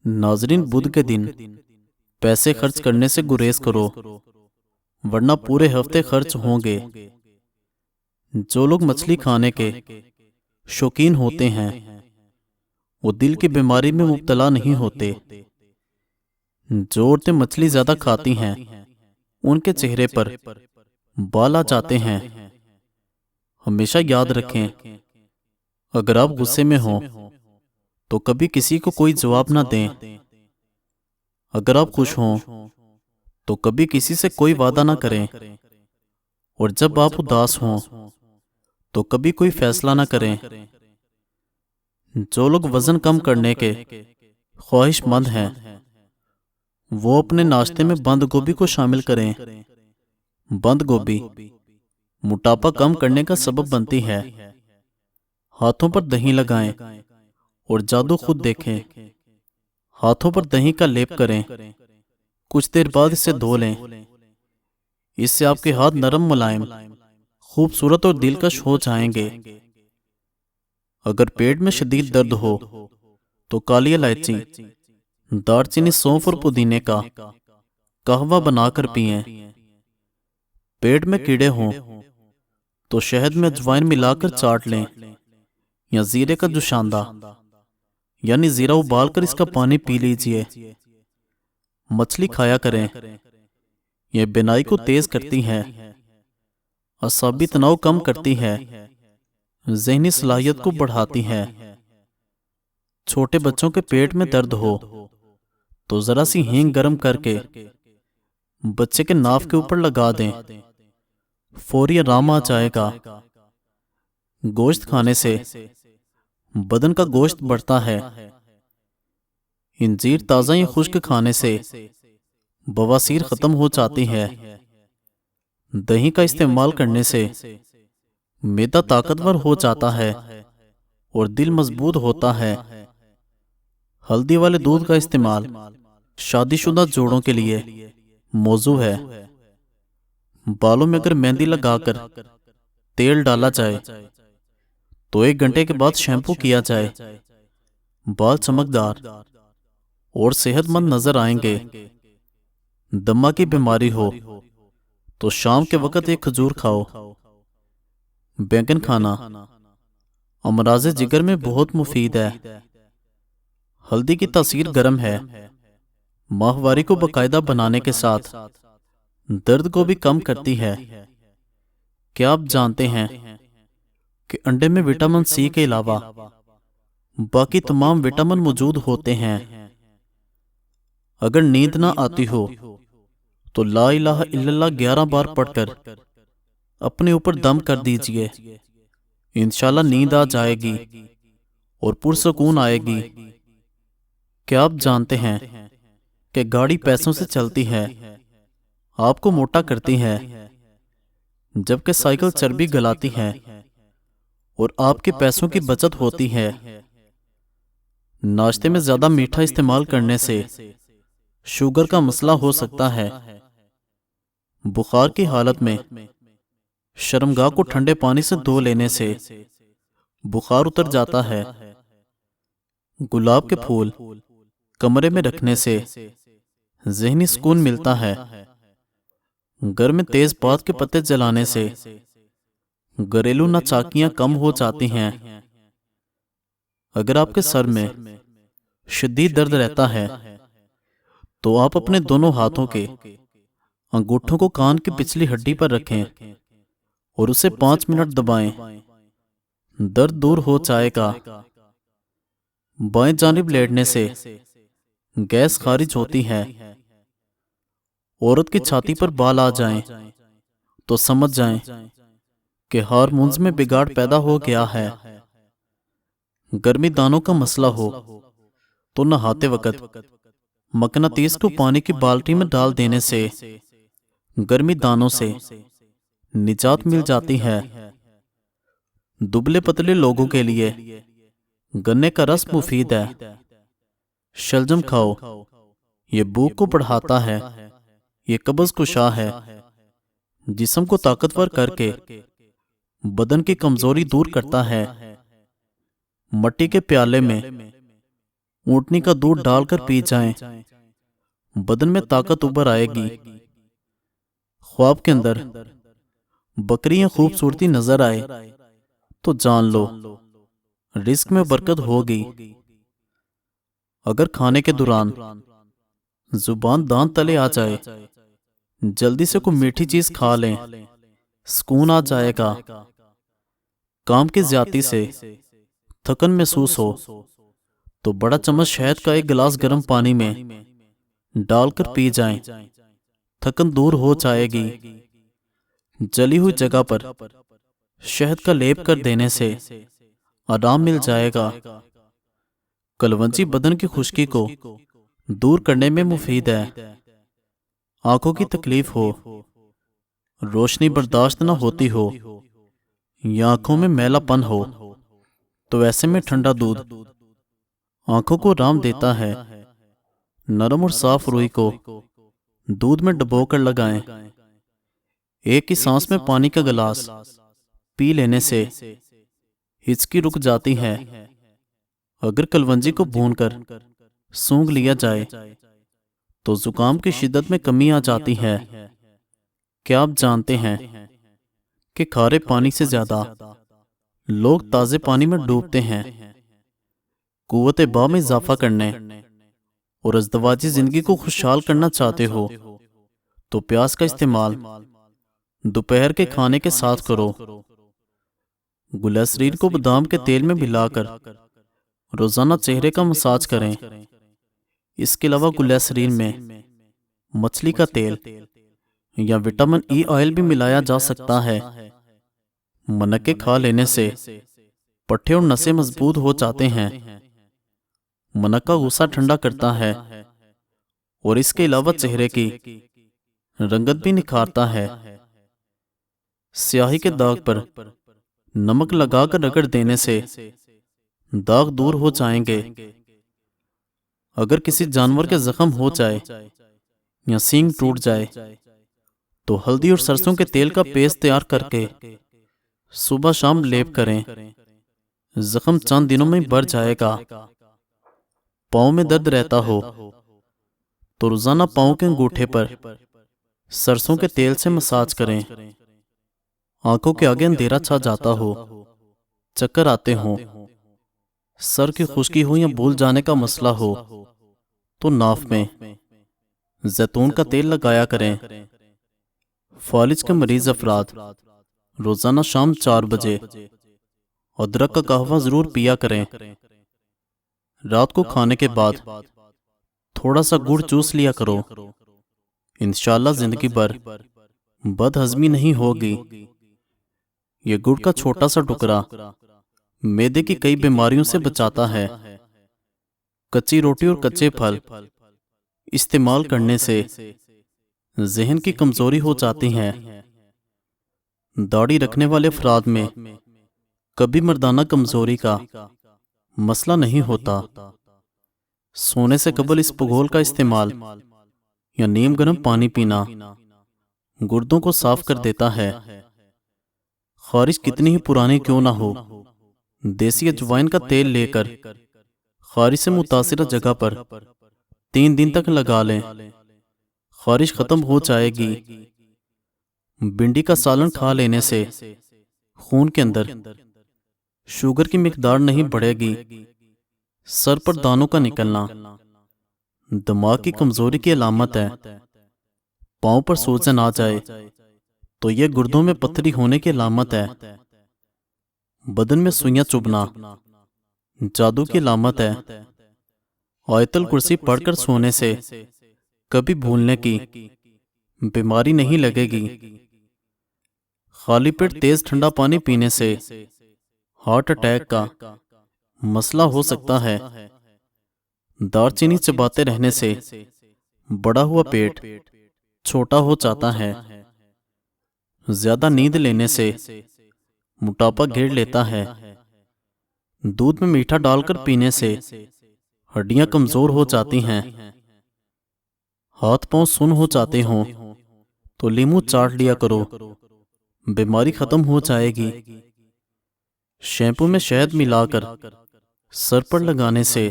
नाजरीन, बुध के दिन पैसे खर्च करने से गुरेज करो, वरना पूरे हफ्ते खर्च होंगे। जो लोग मछली खाने के शौकीन होते हैं वो दिल की बीमारी में मुब्तला नहीं होते। जो औरतें मछली ज्यादा खाती हैं उनके चेहरे पर बाल आ जाते हैं। हमेशा याद रखें, अगर आप गुस्से में हों तो कभी किसी को कोई जवाब ना दें। अगर आप खुश हों तो कभी किसी से कोई वादा ना करें, और जब आप उदास हों तो कभी कोई फैसला ना करें। जो लोग वजन कम करने के ख्वाहिशमंद हैं वो अपने नाश्ते में बंद गोभी को शामिल करें। बंद गोभी मोटापा कम करने का सबब बनती है। हाथों पर दही लगाएं और जादू खुद देखें। हाथों पर दही का लेप करें, कुछ देर बाद इसे धो लें। इससे आपके हाथ नरम, मुलायम, खूबसूरत और दिलकश हो जाएंगे। अगर पेट में शदीद दर्द हो तो काली इलायची, दालचीनी, सौंफ और पुदीने का कहवा बनाकर पिएं। पेट में कीड़े हों तो शहद में अजवाइन मिलाकर चाट लें, या जीरे का जुशांदा यानी जीरा उबालकर इसका पानी पी लीजिए। मछली खाया करें, यह बिनाई को तेज करती है, असाबी तनाव कम करती है, ज़हनी सलाहियत को बढ़ाती है। छोटे बच्चों के पेट में दर्द हो तो जरा सी हींग गर्म करके बच्चे के नाक के ऊपर लगा दें, फौरी आराम आ जाएगा। गोश्त खाने से बदन का गोश्त बढ़ता है। इंजीर ताज़ा या खुश्क खाने से बवासीर खत्म हो जाती है। दही का इस्तेमाल करने से मैदा ताकतवर हो जाता है और दिल मजबूत होता है। हल्दी वाले दूध का इस्तेमाल शादीशुदा जोड़ों के लिए मौजू है। बालों में अगर मेहंदी लगाकर तेल डाला जाए तो 1 घंटे के बाद शैम्पू किया जाए, बाल चमकदार और सेहतमंद नजर आएंगे। दमा की बीमारी हो तो शाम के वक्त एक खजूर खाओ। बैंगन खाना अमराज़े जिगर में बहुत मुफीद है। हल्दी की तासीर गर्म है, माहवारी को बाकायदा बनाने के साथ दर्द को भी कम करती है। क्या आप जानते हैं कि अंडे में विटामिन सी के अलावा बाकी तमाम विटामिन मौजूद होते हैं। अगर नींद ना आती हो तो ला इलाहा इल्लल्लाह 11 बार पढ़कर अपने ऊपर दम कर दीजिए। इंशाल्लाह नींद आ जाएगी और पुरसकून आएगी। क्या आप जानते हैं कि गाड़ी पैसों से चलती है, आपको मोटा करती है, जबकि साइकिल चर्बी गलाती है और आपके पैसों की बचत होती है। नाश्ते में ज्यादा मीठा इस्तेमाल करने से शुगर का मसला हो सकता है। बुखार की हालत में शर्मगाह को ठंडे पानी से धो लेने से बुखार उतर जाता है। गुलाब के फूल कमरे में रखने से ज़हनी सुकून मिलता है। घर में तेज पात के पत्ते जलाने से घरेलू नाचाकियां कम हो जाती हैं। अगर आपके सर में शदीद दर्द रहता है तो आप अपने दोनों हाथों के अंगूठों को कान की पिछली हड्डी पर रखें और उसे 5 मिनट दबाएं। दर्द दूर हो जाएगा। बाएं जानिब लेटने से गैस खारिज होती है। औरत की छाती पर बाल आ जाएं तो समझ जाएं कि हार्मोन्स में बिगाड़ पैदा हो गया है। गर्मी दानों का मसला हो तो नहाते वक्त मकनातीस को पानी की बाल्टी में डाल देने से गर्मी दानों से निजात मिल जाती है। दुबले पतले लोगों के लिए गन्ने का रस मुफीद है। शलजम खाओ, ये भूख को बढ़ाता है, ये कब्ज कुशा है, जिस्म को ताकतवर करके बदन की कमजोरी दूर करता है। मट्टी के प्याले में ऊँटनी का दूध डालकर पी जाएं, बदन में ताकत उभर आएगी। ख्वाब के अंदर बकरियां खूबसूरती नजर आए तो जान लो रिस्क में बरकत होगी। अगर खाने के दौरान जुबान दांत तले आ जाए, जल्दी से कोई मीठी चीज खा लें, सुकून आ जाएगा। काम की ज्यादती से थकन महसूस हो तो बड़ा चम्मच शहद का एक गिलास गर्म पानी में डालकर पी जाएं, थकन दूर हो जाएगी। जली हुई जगह पर शहद का लेप कर देने से आराम मिल जाएगा। कलवंजी बदन की खुश्की को दूर करने में मुफीद है। आंखों की तकलीफ हो, रोशनी बर्दाश्त न होती हो या आंखों में मैलापन हो तो ऐसे में ठंडा दूध आंखों को आराम देता है। नरम और साफ रुई को दूध में डुबोकर लगाएं। एक ही सांस में पानी का गिलास पी लेने से हिचकी रुक जाती है। अगर कलवंजी को भूनकर सूंघ लिया जाए तो जुकाम की शिद्दत में कमी आ जाती है। क्या आप जानते हैं कि खारे पानी से ज्यादा लोग ताजे पानी में डूबते हैं? कुव्वत बा में इजाफा करने और अज़दवाजी जिंदगी को खुशहाल करना चाहते हो तो प्याज का इस्तेमाल दोपहर के खाने के साथ करो। गुलैसरीन को बादाम के तेल में मिलाकर रोजाना चेहरे का मसाज करें। इसके अलावा गुलैसरीन में मछली का तेल या विटामिन ई ऑयल भी मिलाया जा सकता है। मनक्के खा लेने से पट्टे और नसें मजबूत हो जाते हैं। मनक्का गुस्सा ठंडा करता है और इसके अलावा चेहरे की रंगत भी निखारता है। स्याही के दाग पर नमक लगाकर रगड़ देने से दाग दूर हो जाएंगे। अगर किसी जानवर के जख्म हो जाए या सींग टूट जाए तो हल्दी और सरसों के तेल का पेस्ट तैयार करके सुबह शाम लेप करें। जख्म चंद दिनों में बढ़ जाएगा। पाँव में दर्द रहता हो तो रोजाना पाँव के अंगूठे पर सरसों के तेल से मसाज करें। आंखों के आगे अंधेरा छा जाता हो, चक्कर आते हो, सर की खुश्की हो या भूल जाने का मसला हो तो नाफ में जैतून का तेल लगाया करें। फालिज के मरीज अफराद रोजाना शाम 4 बजे अदरक का कहवा जरूर पिया करें। रात को खाने के बाद थोड़ा सा गुड़ चूस लिया करो। इंशाल्लाह जिंदगी भर बदहजमी नहीं होगी। ये गुड़ का छोटा सा टुकड़ा मैदे की कई बीमारियों से बचाता है। कच्ची रोटी और कच्चे फल इस्तेमाल करने से जहन की कमजोरी हो जाती है। दाढ़ी रखने वाले अफराद में कभी मर्दाना कमजोरी का मसला नहीं होता। सोने से कबल इस पुगोल का इस्तेमाल या नीम गर्म पानी पीना गुर्दों को साफ कर देता है। खारिश कितनी ही पुरानी क्यों ना हो, देसी अजवाइन का तेल लेकर खारिश से मुतासिरा जगह पर 3 दिन तक लगा लें, खारिश खत्म हो जाएगी। भिंडी का सालन खा लेने से खून के अंदर शुगर की मिकदार नहीं बढ़ेगी। सर पर दानों का निकलना दिमाग की कमजोरी की अलामत है। पांव पर सूजन आ जाए तो यह गुर्दों में पत्थरी होने की अलामत है। बदन में सुइयां चुभना जादू की अलामत है। आयतल कुर्सी पढ़कर सोने से कभी भूलने की बीमारी नहीं लगेगी। खाली पेट तेज ठंडा पानी पीने से हार्ट अटैक का मसला हो सकता है। दालचीनी चबाते रहने से बड़ा हुआ पेट छोटा हो जाता है। ज्यादा नींद लेने से मोटापा घेर लेता है। दूध में मीठा डालकर पीने से हड्डियां कमजोर हो जाती हैं। हाथ पांव सुन्न हो जाते हों तो लीमू चाट लिया करो, बीमारी खत्म हो जाएगी। शैम्पू में शहद मिलाकर सर पर लगाने से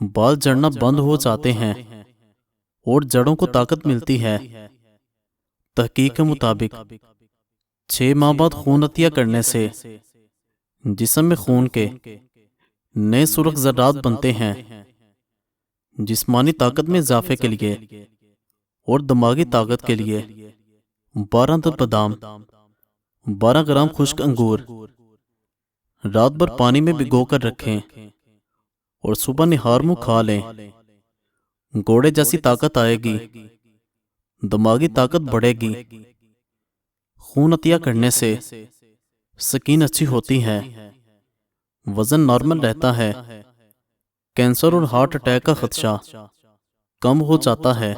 बाल झड़ना बंद हो जाते हैं और जड़ों को ताकत मिलती है। तहकीक के मुताबिक 6 माह बाद खून अतिया करने से जिस्म में खून के नए सुरख ज़रात बनते हैं। जिस्मानी ताकत में इजाफे के लिए और दिमागी ताकत के लिए 12 दर बादाम, 12 ग्राम खुश्क अंगूर रात भर पानी में भिगोकर रखें और सुबह निहार मुंह खा लें। घोड़े जैसी ताकत आएगी, दिमागी ताकत बढ़ेगी। खून अतिया करने से स्किन अच्छी होती है, वजन नॉर्मल रहता है, कैंसर और हार्ट अटैक का खदशा कम हो जाता है।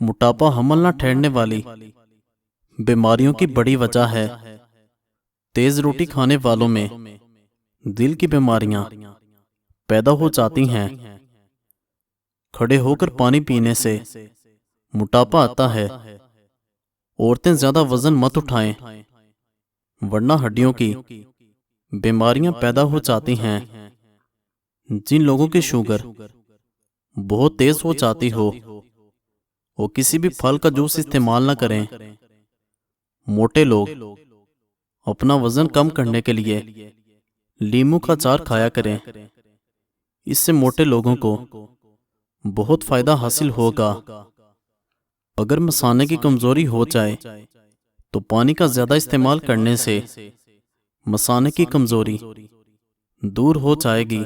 मोटापा हमल न ठहरने वाली बीमारियों की बड़ी वजह है। तेज रोटी खाने वालों में दिल की बीमारियां पैदा हो जाती हैं। खड़े होकर पानी पीने से मोटापा आता है। औरतें ज्यादा वजन मत उठाएं, वरना हड्डियों की बीमारियां पैदा हो जाती हैं। जिन लोगों की शुगर बहुत तेज हो जाती हो, वो किसी भी फल का जूस इस्तेमाल न करें। मोटे लोग अपना वजन कम करने के लिए लीमू का अचार खाया करें। इससे मोटे लोगों को बहुत फायदा हासिल होगा। अगर मसाने की कमजोरी हो जाए तो पानी का ज्यादा इस्तेमाल करने से मसाने की कमजोरी दूर हो जाएगी।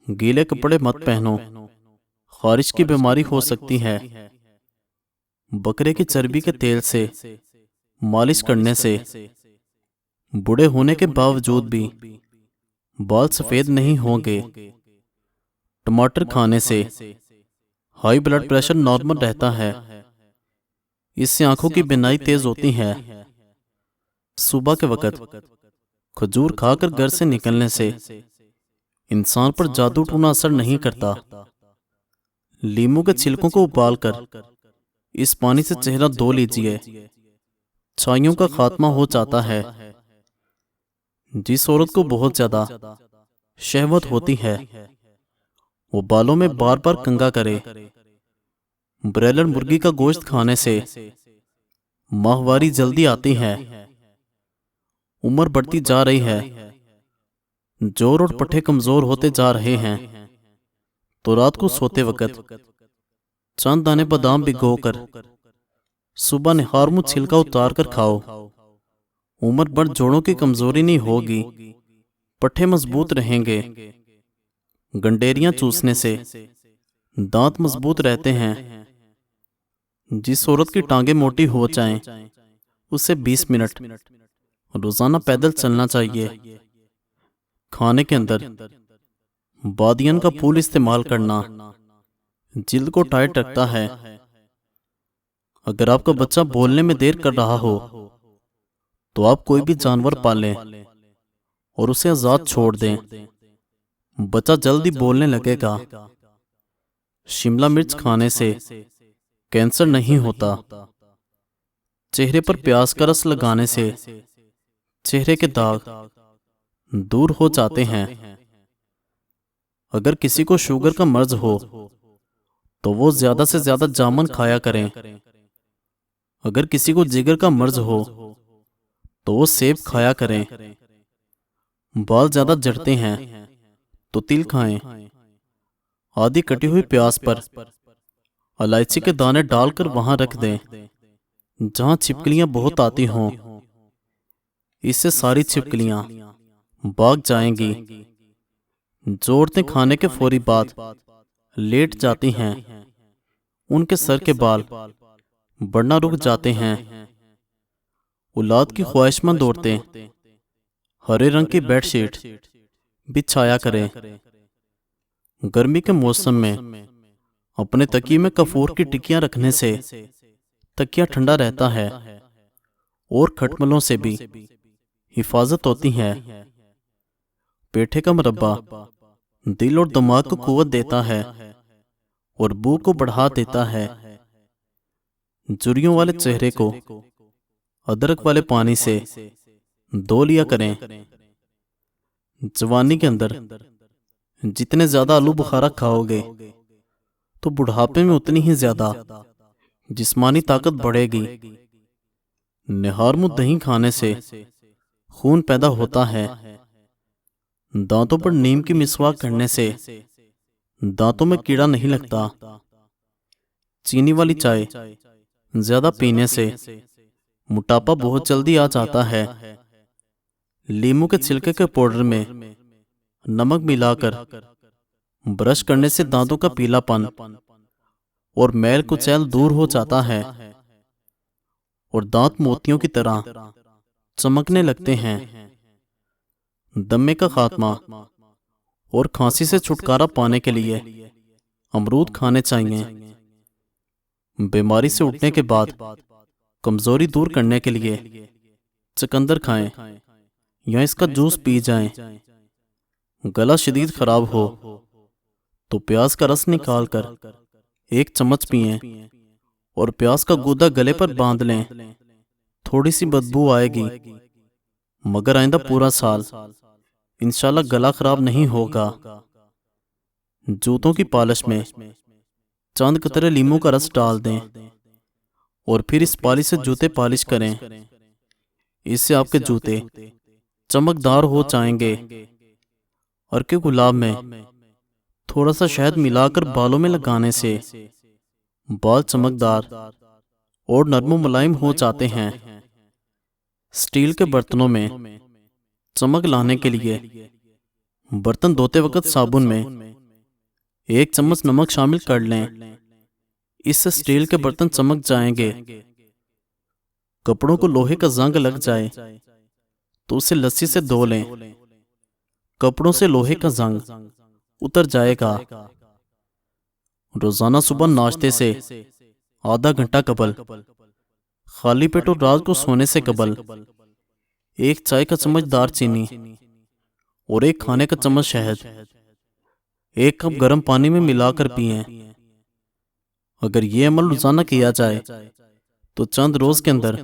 गीले कपड़े मत पहनो, खारिश की बीमारी हो सकती है। बकरे की चर्बी के तेल से मालिश करने से बूढ़े होने के बावजूद भी बाल सफेद नहीं होंगे। टमाटर खाने से हाई ब्लड प्रेशर नॉर्मल रहता है। इससे आंखों की बीनाई तेज होती है। सुबह के वक्त खजूर खाकर घर से निकलने से इंसान पर जादू टूना असर नहीं करता। लीमू के छिलकों को उबालकर इस पानी से चेहरा धो लीजिए, छाइयों का खात्मा हो जाता है। जिस औरत को बहुत ज्यादा शहवत होती है, वो बालों में बार बार कंघा करे। ब्रॉयलर मुर्गी का गोश्त खाने से माहवारी जल्दी आती है। उम्र बढ़ती जा रही है, जोर और पट्टे कमजोर होते जा रहे हैं, तो रात को सोते वक्त चंद दाने बादाम भिगोकर सुबह निहार मुंह छिलका उतार कर खाओ। उम्र भर जोड़ों की कमजोरी नहीं होगी, पट्टे मजबूत रहेंगे। गंडेरियां चूसने से दांत मजबूत रहते हैं। जिस औरत की टांगे मोटी हो जाएं, उसे 20 मिनट रोजाना पैदल चलना चाहिए। खाने के अंदर बादियन का फूल इस्तेमाल करना जिल्द को टाइट रखता है। अगर आपका बच्चा बोलने में देर कर रहा हो, तो आप कोई भी जानवर पालें और उसे आजाद छोड़ दें। बच्चा जल्दी बोलने लगेगा। शिमला मिर्च खाने से कैंसर नहीं होता। चेहरे पर प्याज का रस लगाने से चेहरे के दाग दूर हो जाते हैं। अगर किसी को शुगर का मर्ज हो, तो वो ज्यादा से ज्यादा जामुन खाया करें। अगर किसी को जिगर का मर्ज हो, तो वो सेब खाया करें। बाल ज्यादा झड़ते हैं, तो तिल खाएं। आधी कटी हुई प्याज पर इलायची के दाने डालकर वहां रख दें जहां छिपकलियां बहुत आती हों। इससे सारी छिपकलियां भाग जाएंगी। जो औरतें खाने के फौरी बाद लेट जाती हैं, उनके सर के बाल बढ़ना रुक जाते हैं। औलाद की ख्वाहिशमंद औरतें हरे रंग की बेडशीट बिछाया करें। गर्मी के मौसम में अपने तकिए में कपूर की टिकियां रखने से तकिया ठंडा रहता है और खटमलों से भी हिफाजत होती है। पेठे का मुरब्बा दिल और दिमाग को कुव्वत देता है और भूख को बढ़ा देता है। झुर्रियों वाले चेहरे को अदरक वाले पानी से धो लिया करें। जवानी के अंदर जितने ज्यादा आलू बुखारा खाओगे तो बुढ़ापे में उतनी ही ज्यादा जिस्मानी ताकत बढ़ेगी। निहार मुँह दही खाने से खून पैदा होता है। दांतों पर नीम की मिसवाक करने से दांतों में कीड़ा नहीं लगता। चीनी वाली चाय ज्यादा पीने से मोटापा बहुत जल्दी आ जाता है। लीमू के छिलके के पाउडर में नमक मिलाकर ब्रश करने से दांतों का पीलापन और मैल कुचैल दूर हो जाता है और दांत मोतियों की तरह चमकने लगते हैं। दमे का खात्मा और खांसी से छुटकारा पाने के लिए अमरूद खाने चाहिए। बीमारी से उठने के बाद कमजोरी दूर करने के लिए चुकंदर खाएं या इसका जूस पी जाएं। गला शदीद खराब हो तो प्याज का रस निकालकर 1 चम्मच पिएं और प्याज का गूदा गले पर बांध लें। थोड़ी सी बदबू आएगी मगर आइंदा पूरा साल इंशाल्लाह गला खराब नहीं होगा। जूतों की पॉलिश में चंद कतरे लीमू का रस डाल दें और फिर इस पॉलिश से जूते पॉलिश करें। इससे आपके जूते चमकदार हो जाएंगे। और के गुलाब में थोड़ा सा शहद मिलाकर बालों में लगाने से बाल चमकदार और नरम मुलायम हो जाते हैं। स्टील के बर्तनों में चमक लाने के लिए बर्तन धोते वक्त साबुन में 1 चम्मच नमक शामिल कर लें। इससे स्टील के बर्तन चमक जाएंगे। कपड़ों को लोहे का जंग लग जाए तो उसे लस्सी से धो लें। कपड़ों से लोहे का जंग उतर जाएगा। रोजाना सुबह नाश्ते से आधा घंटा कबल खाली पेट और रात को सोने से कबल 1 चाय का चम्मच दालचीनी और 1 खाने का चम्मच शहद 1 कप गर्म पानी में मिलाकर पिएं। अगर ये अमल रोजाना किया जाए तो चंद रोज के अंदर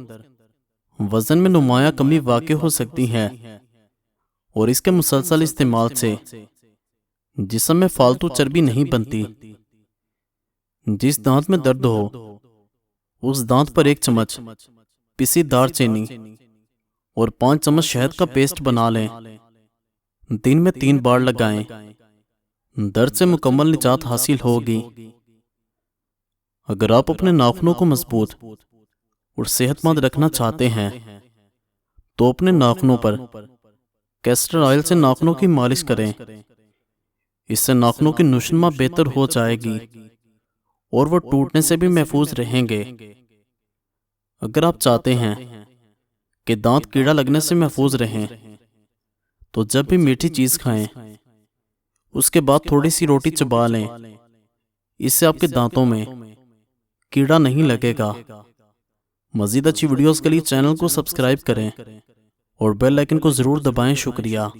वजन में नुमाया कमी वाक़ई हो सकती है। और इसके मुसलसल इस्तेमाल से जिस्म में फालतू चर्बी नहीं बनती। जिस दांत में दर्द हो उस दांत पर 1 चम्मच पिसी दालचीनी और 5 चम्मच शहद का पेस्ट बना लें। दिन में 3 बार लगाएं। दर्द से मुकम्मल निजात हासिल होगी। अगर आप अपने नाखूनों को मजबूत और सेहतमंद रखना चाहते हैं तो अपने नाखूनों पर कैस्टर ऑयल से नाखूनों की मालिश करें। इससे नाखूनों की नुशनमा बेहतर हो जाएगी और वो टूटने से भी महफूज रहेंगे। अगर आप चाहते हैं कि दांत कीड़ा लगने से महफूज रहें तो जब भी मीठी चीज खाएं उसके बाद थोड़ी सी रोटी चबा लें। इससे आपके दांतों में कीड़ा नहीं लगेगा। मजीद अच्छी वीडियोस के लिए चैनल को सब्सक्राइब करें और बेल आइकन को जरूर दबाएं। शुक्रिया।